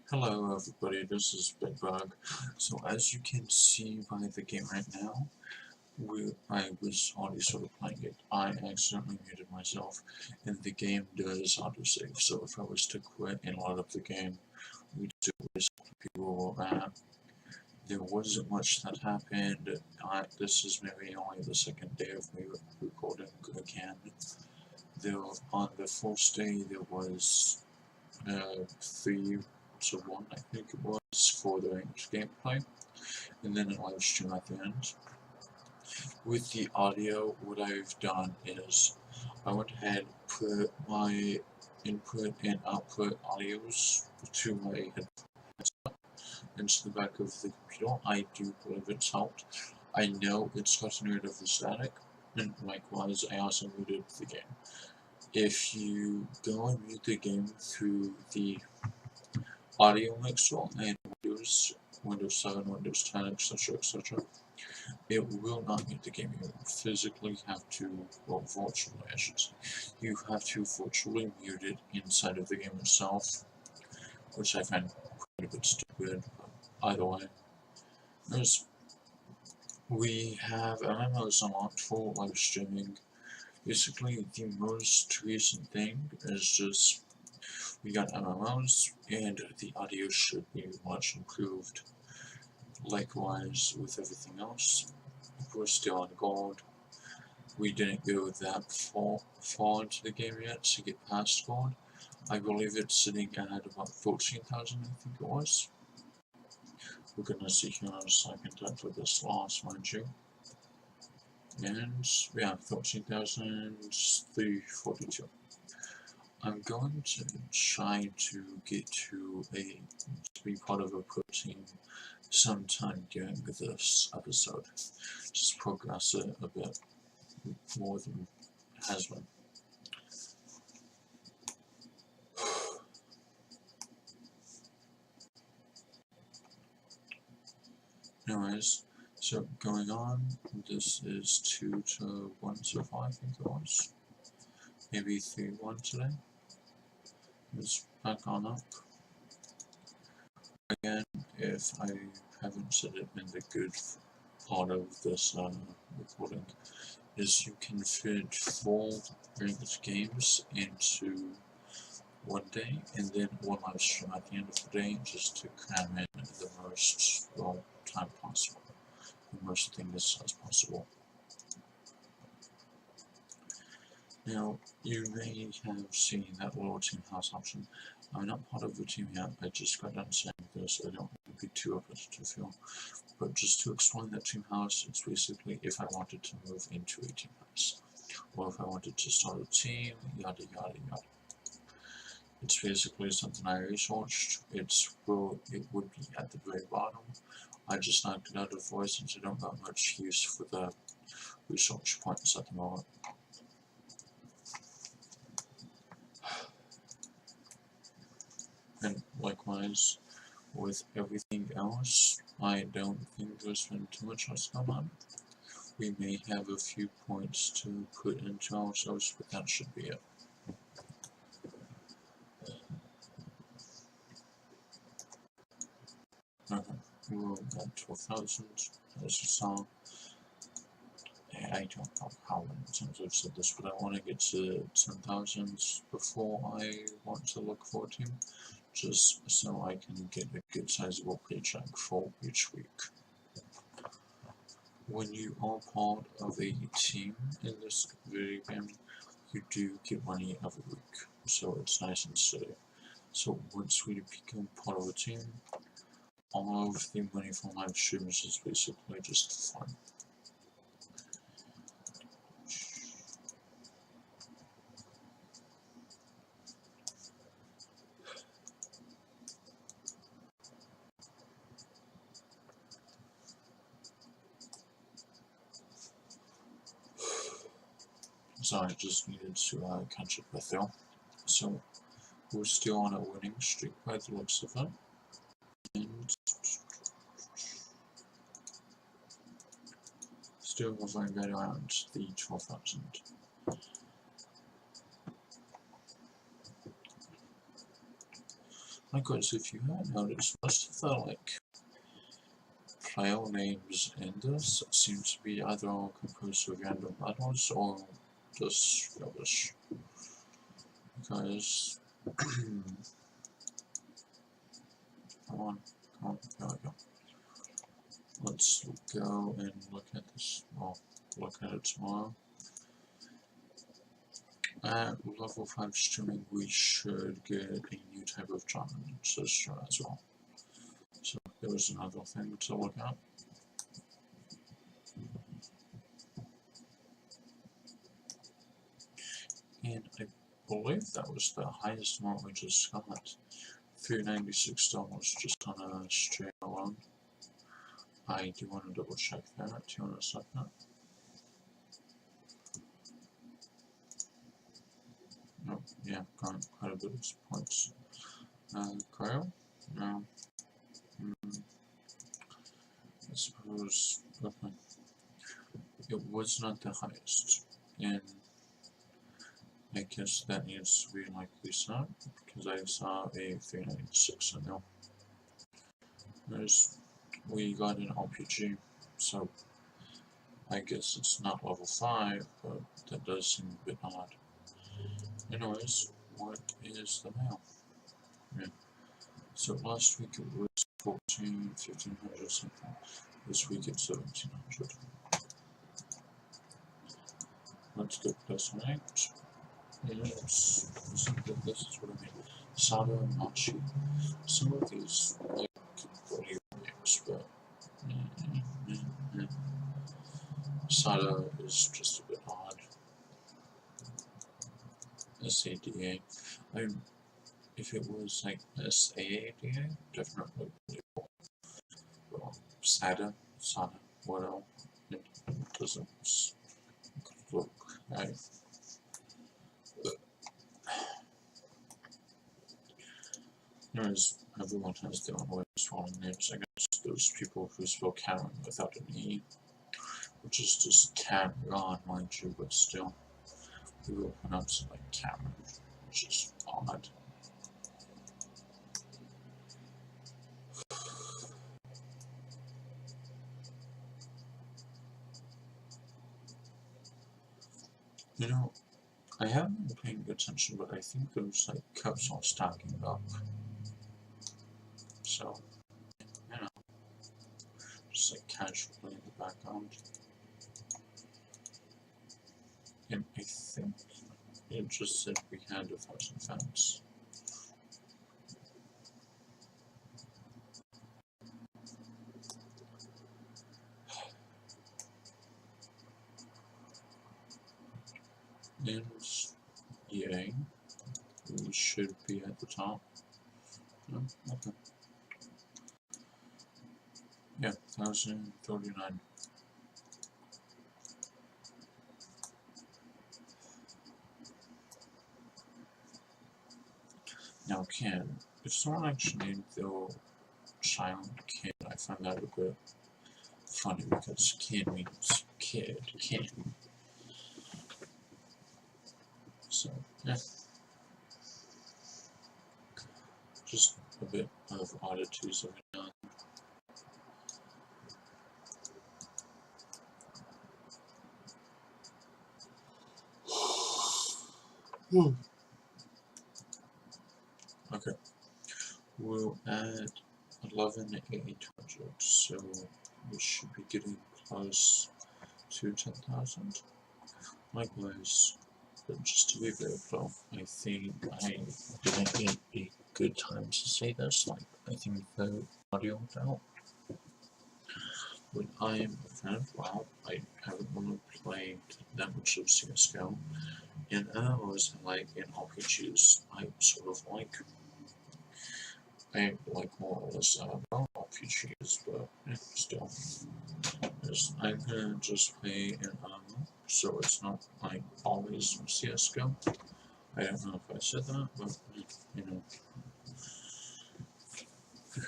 Hello everybody, this is Bedbug. So as you can see by the game right now, I was already sort of playing it. I accidentally muted myself and the game does autosave, so if I was to quit and load up the game, we'd do basically people there wasn't much that happened. This is maybe only the second day of me recording again. On the first day there was 3-1, I think it was, for the range gameplay, and then a live stream at the end. With the audio, what I've done is I went ahead and put my input and output audios to my headset into the back of the computer. I do believe it's helped. I know it's gotten rid of the static, and likewise, I also muted the game. If you go and mute the game through the audio mixer and Windows 7, Windows 10, etc., it will not mute the game. You physically have to, well, virtually, I should say, you have to virtually mute it inside of the game itself, which I find quite a bit stupid, but either way. We have MMOs unlocked for live streaming. Basically, the most recent thing is just we got MMOs, and the audio should be much improved. Likewise, with everything else, we're still on gold. We didn't go that far into the game yet to get past gold. I believe it's sitting at about 14,000, I think it was. We're gonna see here in a second after this loss, mind you. And yeah, 13,342. I'm going to try to get to be part of a pro team sometime during this episode. Just progress it a bit more than it has been. Anyways, so going on, this is 2 to 1 so far, I think it was. Maybe 3-1 today. It's back on up. Again, if I haven't said it in the good part of this recording, is you can fit 4 ranked games into one day, and then one live stream at the end of the day, just to cram in the most time possible, the most things as possible. Now, you may have seen that little team house option. I'm not part of the team yet, I just got done saying this, I don't want to be too repetitive here. But just to explain that team house, it's basically if I wanted to move into a team house, or if I wanted to start a team, yada yada yada. It's basically something I researched. It would be at the very bottom. I just knocked it out of voice since I don't got much use for the research points at the moment. And likewise, with everything else, I don't think there's been too much else going on. We may have a few points to put into ourselves, but that should be it. Okay, we're at 12,000, as you saw. I don't know how many times I've said this, but I want to get to 10,000 before I want to look for a team, just so I can get a good sizable paycheck for each week. When you are part of a team in this video game, you do get money every week, so it's nice and steady. So once we become part of a team, all of the money from live streams is basically just fun. So I just needed to catch up with them. So we're still on a winning streak by the looks of it. And still hovering right around the 12,000. Likewise, if you had noticed, most of the like player names in this seem to be either composed of random letters or just rubbish. Because come on, there we go. Let's go and look at this. Well, look at it tomorrow. At level 5 streaming, we should get a new type of transistor as well. So there was another thing to look at. And I believe that was the highest amount we just got. $396 just on a stream alone. I do want to double check that. Do you want to stop that? No, yeah, got quite a bit of points. Cryo? No. I suppose, okay. It was not the highest, and I guess that needs to be likely so, because I saw a 396 in there. We got an RPG, so I guess it's not level 5, but that does seem a bit odd. Anyways, what is the mail? Yeah. So last week it was 1500 something. This week it's 1700. Let's get this right. Yes, this is what I mean. Sada Machi. Some of these like body mix, but Sada is just a bit odd. SADA. If it was like SAADA, definitely would be well, Sada, whatever. It doesn't look right. Anyways, everyone has their own way of spelling names. I guess there's people who spell Karen without an E, which is just Cameron, mind you, but still, we will pronounce it like Cameron, which is odd. You know, I haven't been paying attention, but I think those like cups are stacking up. So, you know, just like casually in the background. And I think it just said we had 1,000 fans. And yay, we should be at the top. No? Okay. Yeah, 1,039. Now, Ken, if someone actually named their child Ken, I find that a bit funny because Ken means kid, Ken. So, yeah. Just a bit of oddities every now and then. Okay. We'll add 11,800, so we should be getting close to 10,000. Likewise, but just to be very clear, I think I didn't get a good time to say this, like I think the audio out. When I am a fan, well, I haven't really played that much of CSGO, and I always like in RPGs, I sort of like more or less RPGs, but yeah, still. I'm gonna just play in so it's not like always CSGO. I don't know if I said that, but you know,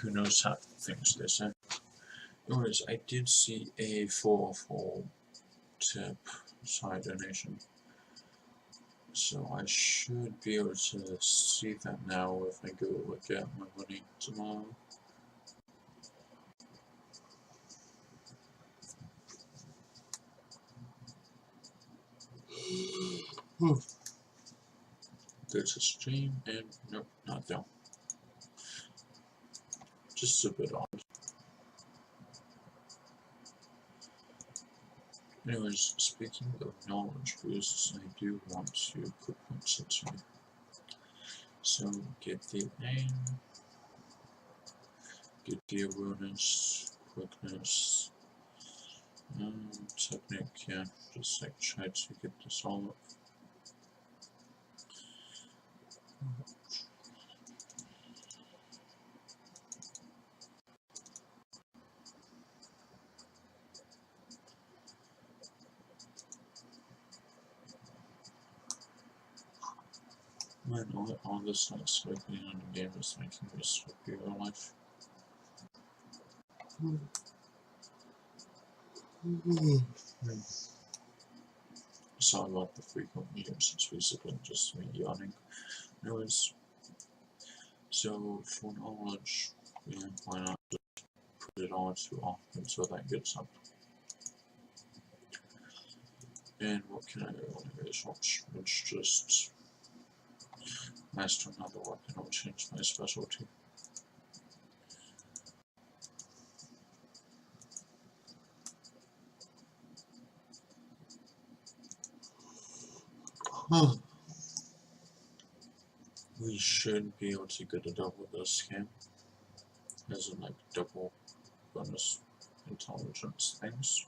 who knows how things they say. Anyways, I did see a 4 tip side donation. So I should be able to see that now if I go look at my money tomorrow. There's a stream and nope, not there. Just a bit odd. Anyways, speaking of knowledge boosts, I do want to put points into me. So get the aim, get the awareness, quickness, technique, yeah, just like try to get this all up. Man, all this like swiping on the game is making me swipe real life. Sorry about the frequent meetings, it's basically just me yawning. Anyways, so for knowledge, yeah, why not just put it on to often so that gets up. And what can I do? Anyways, let's just master another weapon or change my specialty. We should be able to get a double this game, as in like double bonus intelligence things.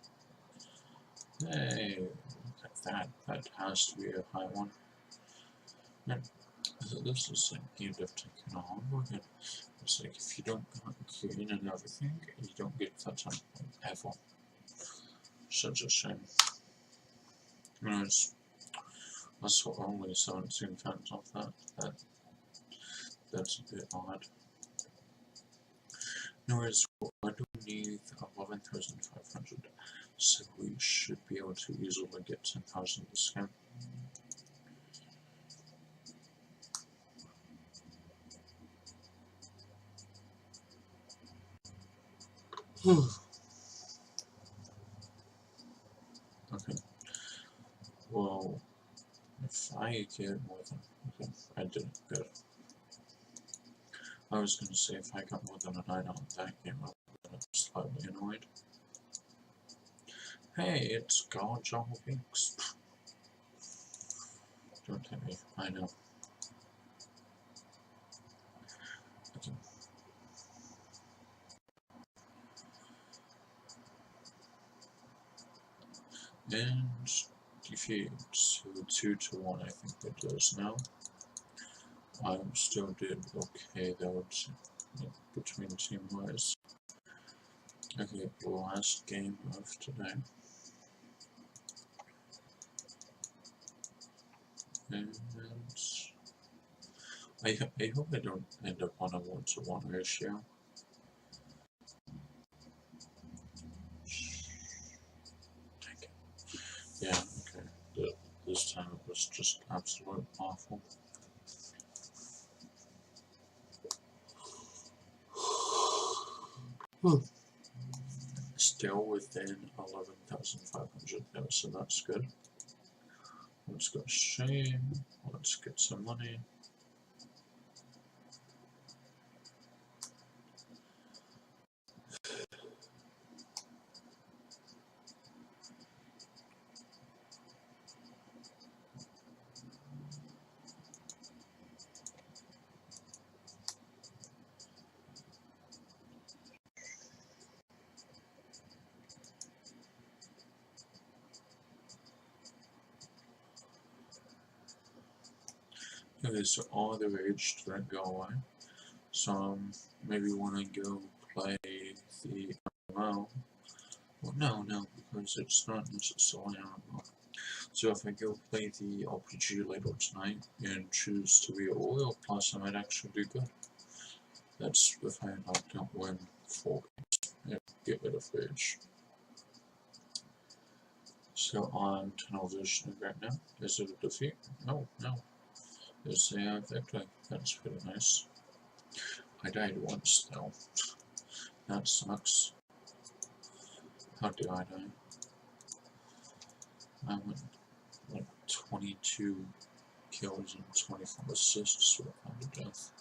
Hey, look at that. That has to be a high one. And this is like game of taking a homework, and it's like if you don't get in and everything, you don't get that time ever. Such a shame. Anyways, that's what only 17 times off that. That's a bit odd. Anyways, I do need 11,500, so we should be able to easily get 10,000 this game. Okay. Well, if I get more than... Okay, I didn't get it. I was going to say if I got more than a 9 on that game, I would have been slightly annoyed. Hey, it's God John Binks. Don't hit me, I know. Okay. And defeat, so 2 to 1 I think it does now. I still did okay though, between team wise. Okay, last game of today. And I hope I don't end up on a 1-to-1 ratio. Yeah, okay. This time it was just absolutely awful. Still within 11,500 though, so that's good. Let's go shame. Let's get some money. Okay, so all the rage didn't go away. So maybe when I go play the MMO, well no, because it's not necessarily MMO. So if I go play the RPG later tonight and choose to be oil plus, I might actually do good. That's if I like don't win 4 games and get rid of rage. So on tunnel vision right now. Is it a defeat? No, no. It's a victory. That's pretty nice. I died once though. That sucks. How did I die? I went like 22 kills and 24 assists without death.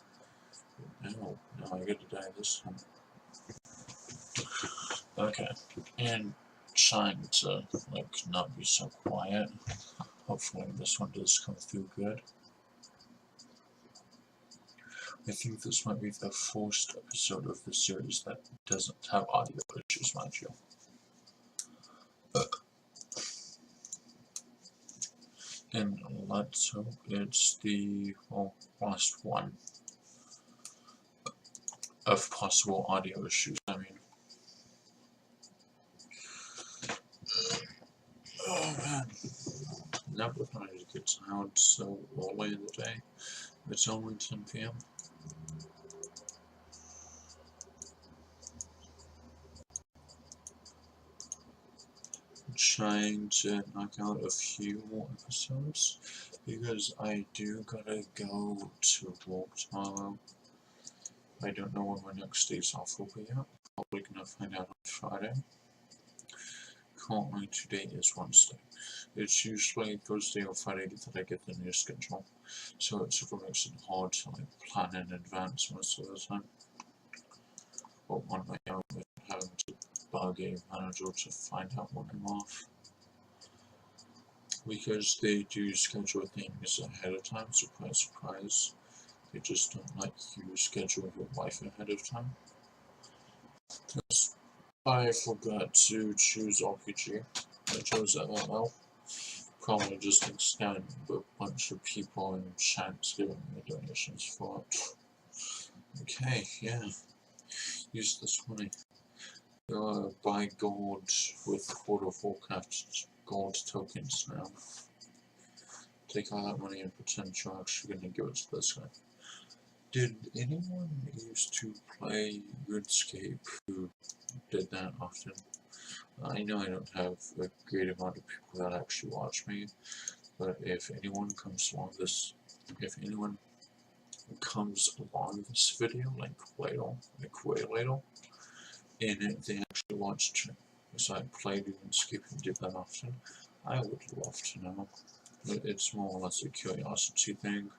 No, I get to die this time. Okay, and trying to like not be so quiet. Hopefully this one does come through good. I think this might be the first episode of the series that doesn't have audio issues, mind you. And let's hope it's the last one of possible audio issues. I mean, oh man, never thought it gets out so early in the day. It's only 10 p.m. Trying to knock out a few more episodes because I do gotta go to work tomorrow. I don't know when my next days off will be yet. Probably gonna find out on Friday. Currently today is Wednesday. It's usually Thursday or Friday that I get the new schedule, so it sort of makes it hard to like plan in advance most of the time. But on my own, having to bug a manager to find out when I'm off. Because they do schedule things ahead of time, surprise, surprise. They just don't like you schedule your life ahead of time. Because I forgot to choose RPG. I chose MMO. Probably just extend a bunch of people in chance giving me donations for it. Okay, yeah. Use this money. Buy gold with World of Warcraft gold tokens now. Take all that money and pretend you're actually going to give it to this guy. Did anyone used to play RuneScape who did that often? I know I don't have a great amount of people that actually watch me, but if anyone comes along this video, like way later, and they actually watched me, because I played RuneScape and did that often, I would love to know. It's more or less a curiosity thing,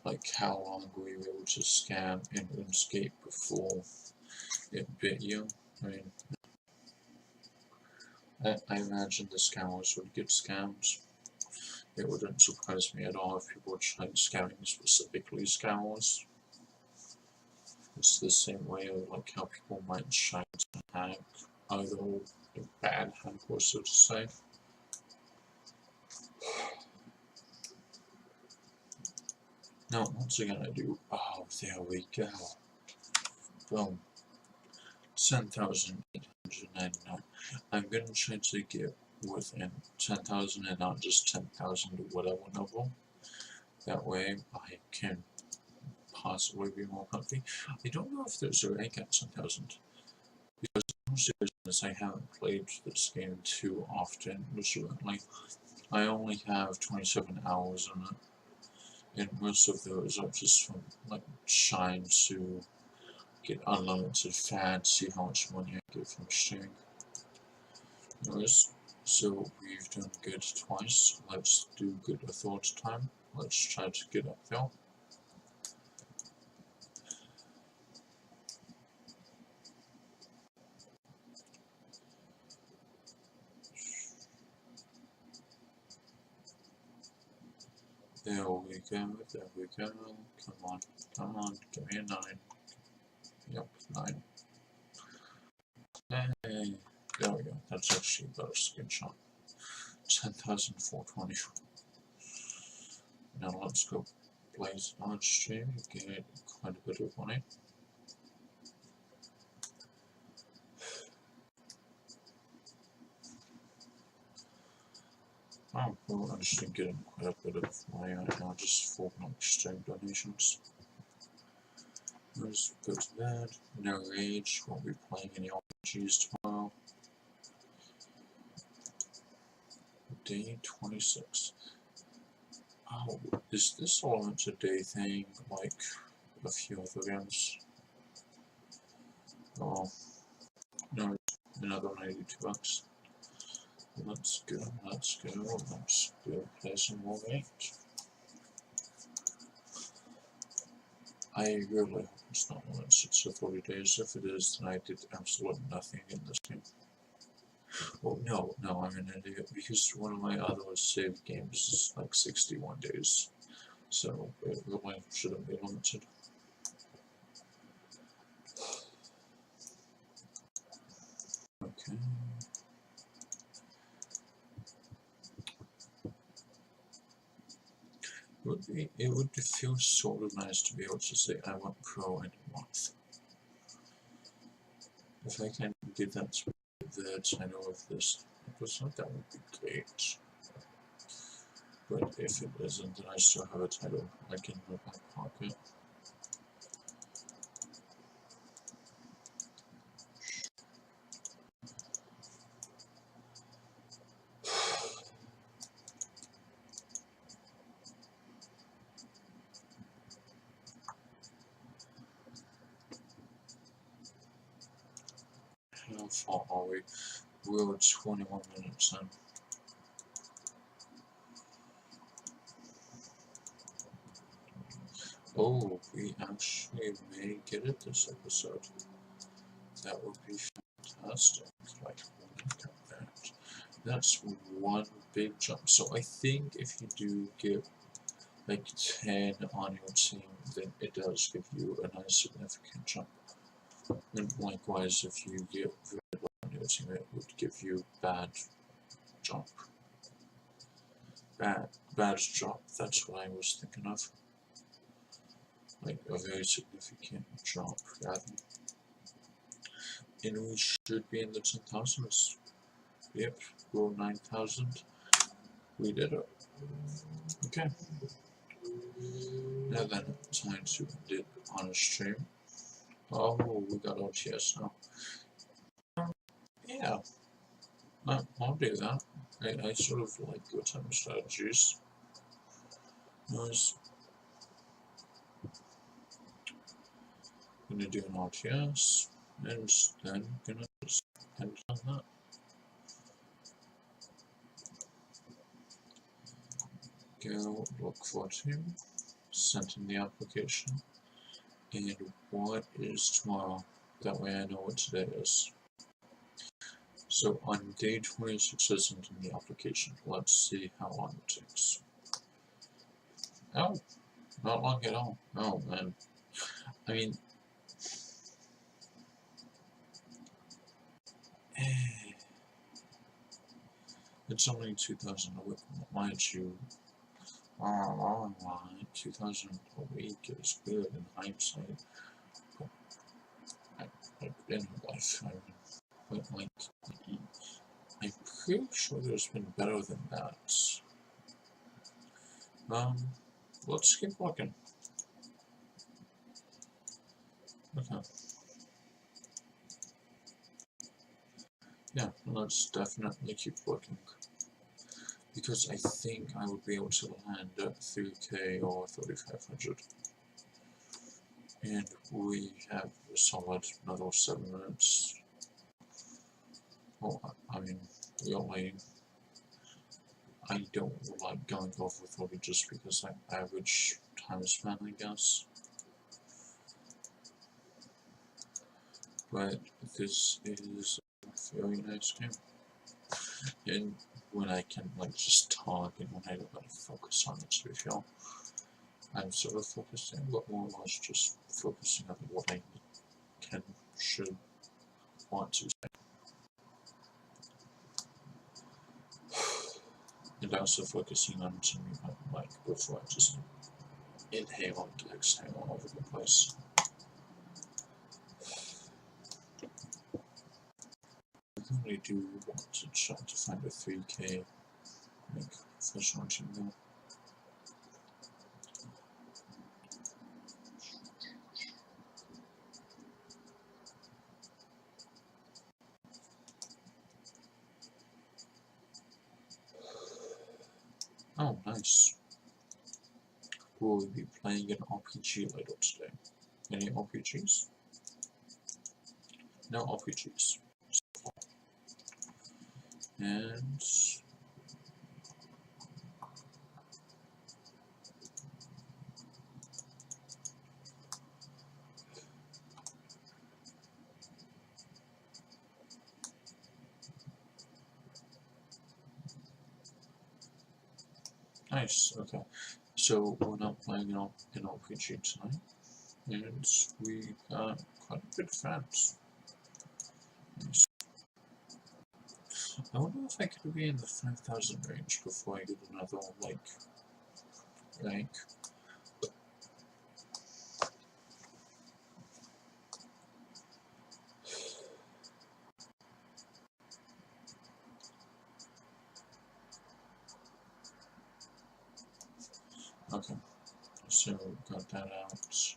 like how long were you able to scam in RuneScape before it bit you? I mean, I imagine the scammers would get scammed. It wouldn't surprise me at all if people tried scamming specifically scammers. It's the same way of like how people might try to hack either a bad hacker, so to say. Now, what's it gonna do? Oh, there we go. Boom. 10,899. I'm gonna try to get within 10,000 and not just 10,000 or whatever number. That way I can possibly be more comfy. I don't know if there's a rank at 10,000. Because seriousness, I haven't played this game too often recently. I only have 27 hours in it. And most of those are just from like trying to get unlimited fans, see how much money I get from sharing. Anyways, so we've done good twice. Let's do good a third time. Let's try to get up there. There we go, there we go. Come on, give me a 9. Yep, 9. Hey, there we go. That's actually a better screenshot. 10,420. Now let's go blaze on stream, get quite a bit of money. Oh, we're actually getting quite a bit of money right now just for stream donations. Let's go to bed. No rage, won't be playing any RPGs tomorrow. day 26. Oh, is this Elements a day thing like a few other games? Oh, no, another 92 bucks. Let's go, let's go play some more games. I really hope it's not once it's for 40 days. If it is, then I did absolutely nothing in this game. Well, no, I'm an idiot, because one of my other saved games is like 61 days. So it really shouldn't be limited. Okay. It would feel sort of nice to be able to say I went pro in a month. If I can get that to the title of this episode, that would be great. But if it isn't, then I still have a title like in my back pocket. How far are we? We're 21 minutes in. Oh, we actually may get it this episode. That would be fantastic. Like, look at that. That's one big jump. So I think if you do get like 10 on your team, then it does give you a nice significant jump. And likewise, if you get very low on your team, it would give you bad jump. Bad jump, that's what I was thinking of. Like a very significant jump, rather. And we should be in the 10,000s. Yep, we're 9,000. We did it. Okay. Now then, time to end it on a stream. Oh, we got OTS now. Yeah, I'll do that. I sort of like good time strategies. Nice. Gonna do an RTS, and then gonna just end on that. Go look for him, send in the application, and what is tomorrow? That way I know what today is. So on day 26 I sent in the application. Let's see how long it takes. Oh, not long at all. Oh man. I mean, it's only 2,000 a week, mind you. 2,000 a week is good in hindsight. Like in life, I mean, but like, I'm pretty sure there's been better than that. Let's keep looking. Okay. Yeah, let's definitely keep looking. Because I think I would be able to land at 3k or 3,500. And we have a solid another 7 minutes. Well, I mean, I don't like going over 30 just because I average time span, I guess. But this is a very nice game. And when I can like just talk and when I don't want to focus on it, if you know, I'm sort of focusing, but more or less just focusing on what I can, should, want to say. And also focusing on something like before I just inhale and exhale all over the place. I really do want to try to find a 3k like professional team though. Oh, nice. We'll be playing an RPG later today. Any RPGs? No RPGs. And nice, okay. So we're not playing an RPG tonight. And we got quite a good friends. Nice. I wonder if I could be in the 5,000 range before I get another, like, rank. Okay, so got that out.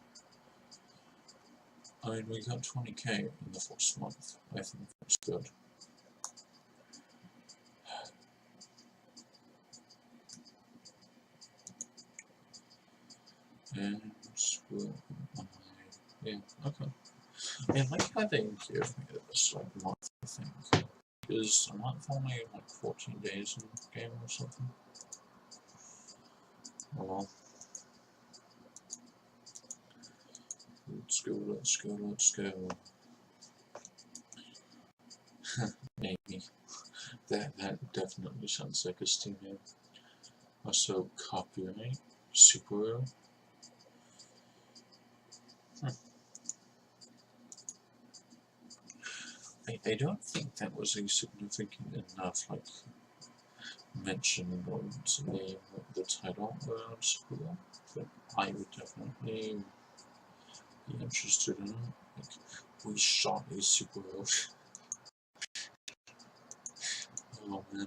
I mean, we got 20k in the first month. I think that's good. And we'll, yeah, okay. I like how they give me this like monthly thing. Is a month only like 14 days in the game or something? Oh well. Let's go, let's go, let's go. Maybe. That definitely sounds like a Steam name. Also, copyright, Super. I don't think that was a significant enough, like, mention or to name the title around Super, but I would definitely be interested in it. Like, we shot a superhero. Oh man.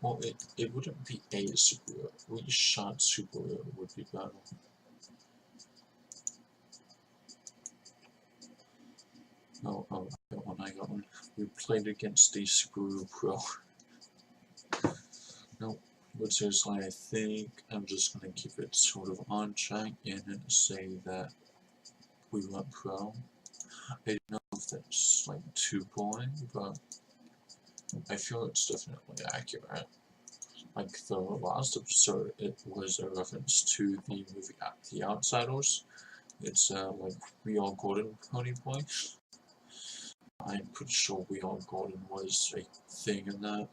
Well, it wouldn't be a superhero. We shot superhero would be better. Oh, I got one. We played against the Subaru Pro. Nope. Which is like, I think I'm just gonna keep it sort of on track and say that we went pro. I don't know if that's like too boring, but I feel it's definitely accurate. Like the last episode, it was a reference to the movie The Outsiders. It's like We Are Golden Pony Boy. I'm pretty sure We Are Golden was a thing in that,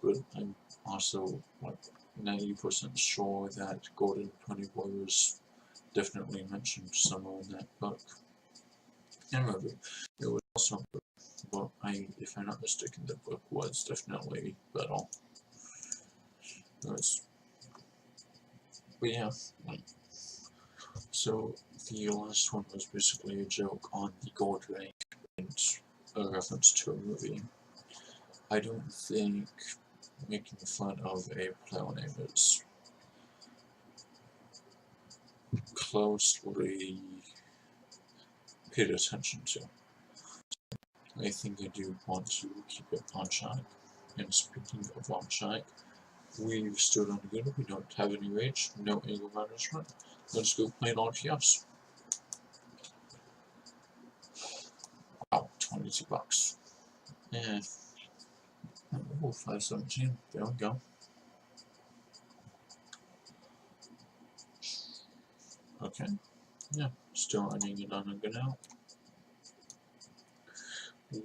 but I'm also like 90% sure that Golden Pony Boy was definitely mentioned somewhere in that book. And movie. It was also a book, but if I'm not mistaken, the book was definitely better. But yeah, so the last one was basically a joke on the gold rank and a reference to a movie. I don't think making fun of a player name is closely paid attention to. I think I do want to keep it on track. And speaking of on track, we've stood on good, we don't have any rage, no anger management. Let's go play an RTS. Wow, 22 bucks. Yeah. Oh, 517. There we go. Okay. Yeah, still running it on a good out.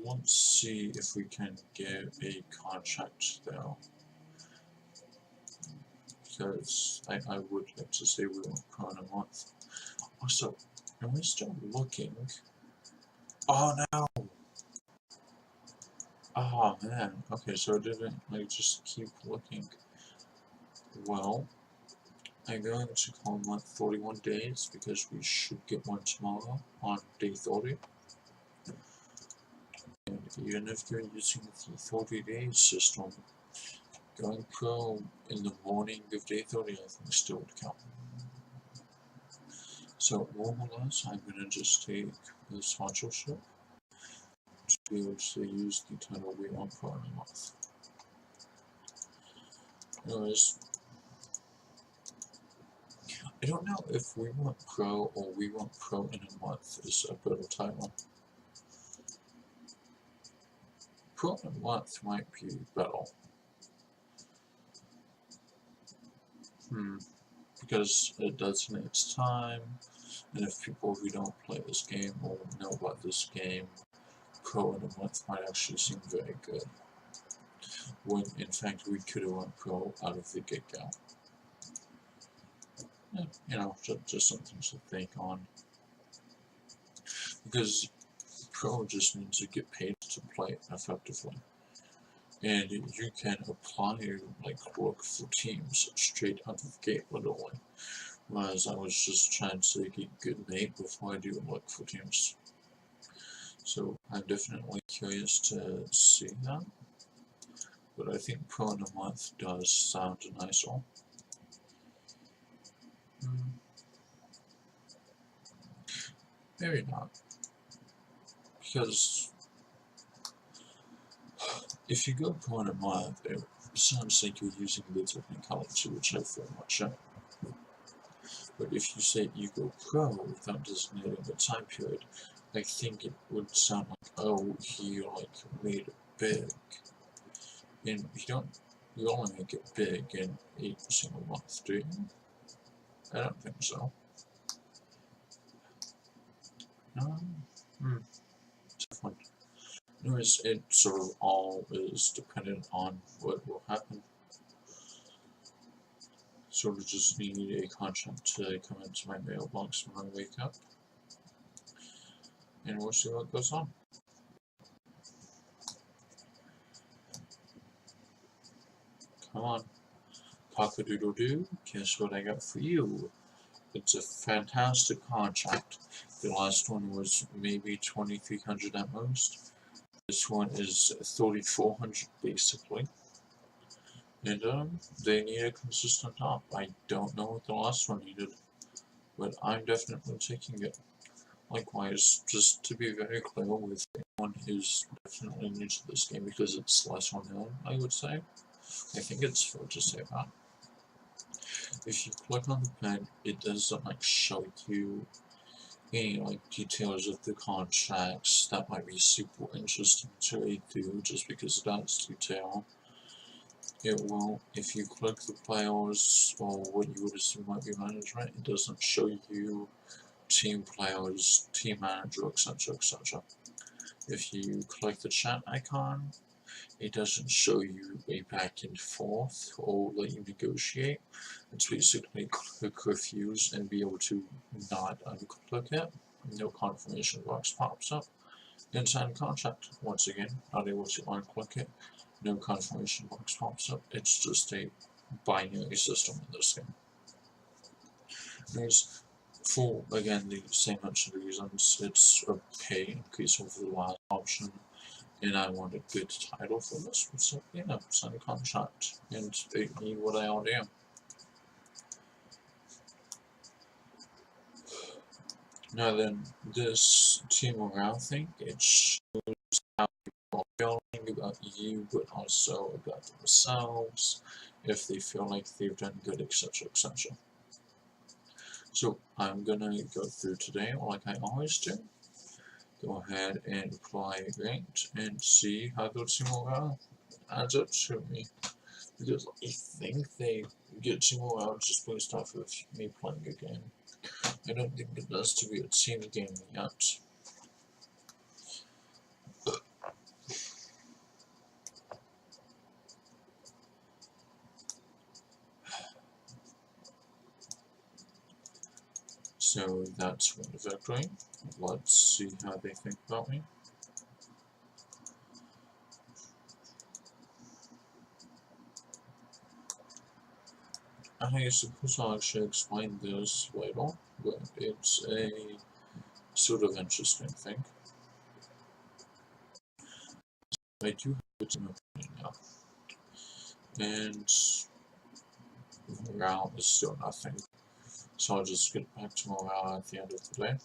Let's see if we can get a contract though. Because I would like to say we won't pro in a month. Also, am I still looking? Oh no! Oh man. Okay, so I didn't like just keep looking. Well, I'm going to call month 41 days because we should get one tomorrow on day 30. And even if you're using the 30 days system, going pro in the morning of day 30 I think still would count. So more or less I'm going to just take the sponsorship to be able to use the title we want pro in a month. Anyways, I don't know if we want pro or we want pro in a month is a better title. Pro in a month might be better. Because it does in its time, and if people who don't play this game or know about this game, pro in a month might actually seem very good. When in fact we could have went pro out of the get-go. Yeah, you know, just something to think on. Because pro just means you get paid to play it effectively. And you can apply like work for teams straight out of the gate literally. Whereas I was just trying to get good mate before I do work for teams. So I'm definitely curious to see that. But I think pro in a month does sound nicer. Maybe not. Because if you go pro in a month, it sounds like you're using the technicality, which I very much am. But if you say you go pro without designating the time period, I think it would sound like, oh, he like made it big. And you only make it big in 8 single months, do you? I don't think so. Tough one. Anyways, it sort of all is dependent on what will happen. Sort of just need a contract to come into my mailbox when I wake up. And we'll see what goes on. Come on. Cock-a-doodle-doo, guess what I got for you? It's a fantastic contract. The last one was maybe 2,300 at most. This one is 3,400 basically. And they need a consistent top. I don't know what the last one needed, but I'm definitely taking it. Likewise, just to be very clear with anyone who's definitely new to this game because it's less well known, I would say. I think it's fair to say that. If you click on the pen, it doesn't like show you any like details of the contracts that might be super interesting to read through just because that's detail. It will, if you click the players or what you would assume might be management, it doesn't show you team players, team manager, etc, etc. If you click the chat icon, it doesn't show you a back and forth or let you negotiate. It's basically click refuse and be able to not unclick it. No confirmation box pops up. Inside contract, once again, not able to unclick it. No confirmation box pops up. It's just a binary system in this game. There's for, again, the same mentioned reasons. It's a pay increase over the last option. And I want a good title for this, so yeah, sign a contract and take me what I already am. Now then, this team morale thing, it shows how people are feeling about you, but also about themselves, if they feel like they've done good, etc, etc. So I'm gonna go through today like I always do. Go ahead and apply ranked and see how the team morale adds up to me. Because I think they get team morale just based off of me playing a game. I don't think it does to be a team game yet. So that's one victory. Let's see how they think about me. I suppose I'll actually explain this later, but it's a sort of interesting thing. I do have a team opinion now, and morale is still nothing, so I'll just get back to morale at the end of the day.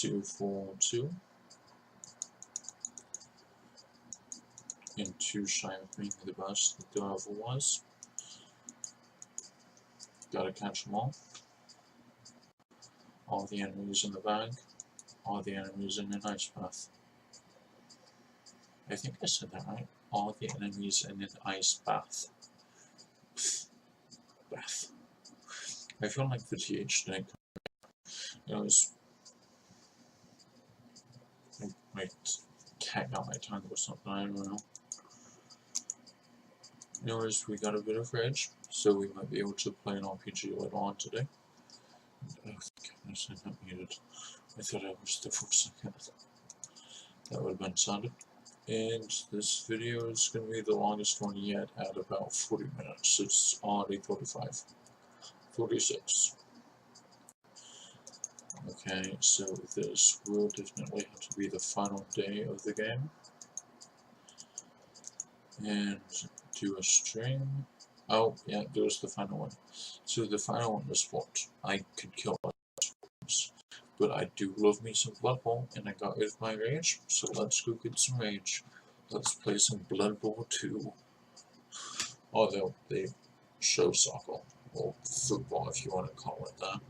242. And too shy of being the best that there ever was. Gotta catch them all. All the enemies in the bag. All the enemies in an ice bath. I think I said that right. All the enemies in an ice bath. Bath. I feel like the TH didn't come. It was. My cat got my tongue or something, I don't know. Anyways, we got a bit of rage, so we might be able to play an RPG later on today. Oh, thank goodness I'm not muted. I thought I was there for a second. That would have been sounded. And this video is going to be the longest one yet at about 40 minutes. It's already 45. 46. Okay, so this will definitely have to be the final day of the game. And do a stream. Oh, yeah, there's the final one. So the final one was what? I could kill us. But I do love me some Blood Bowl, and I got rid of my rage, so let's go get some rage. Let's play some Blood Bowl 2. Although they show soccer, or football if you want to call it that.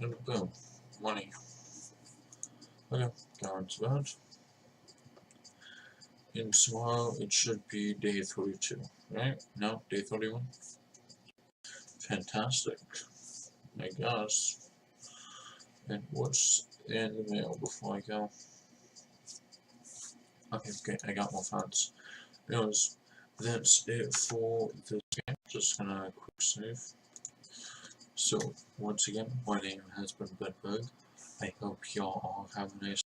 And boom, money. Okay, going to bed. And tomorrow it should be day 32, right? No, day 31. Fantastic, I guess. And what's in the mail before I go? Okay, I got more fans. Anyways, that's it for this game. Just gonna quick save. So, once again, my name has been Bedbug. I hope y'all all have a nice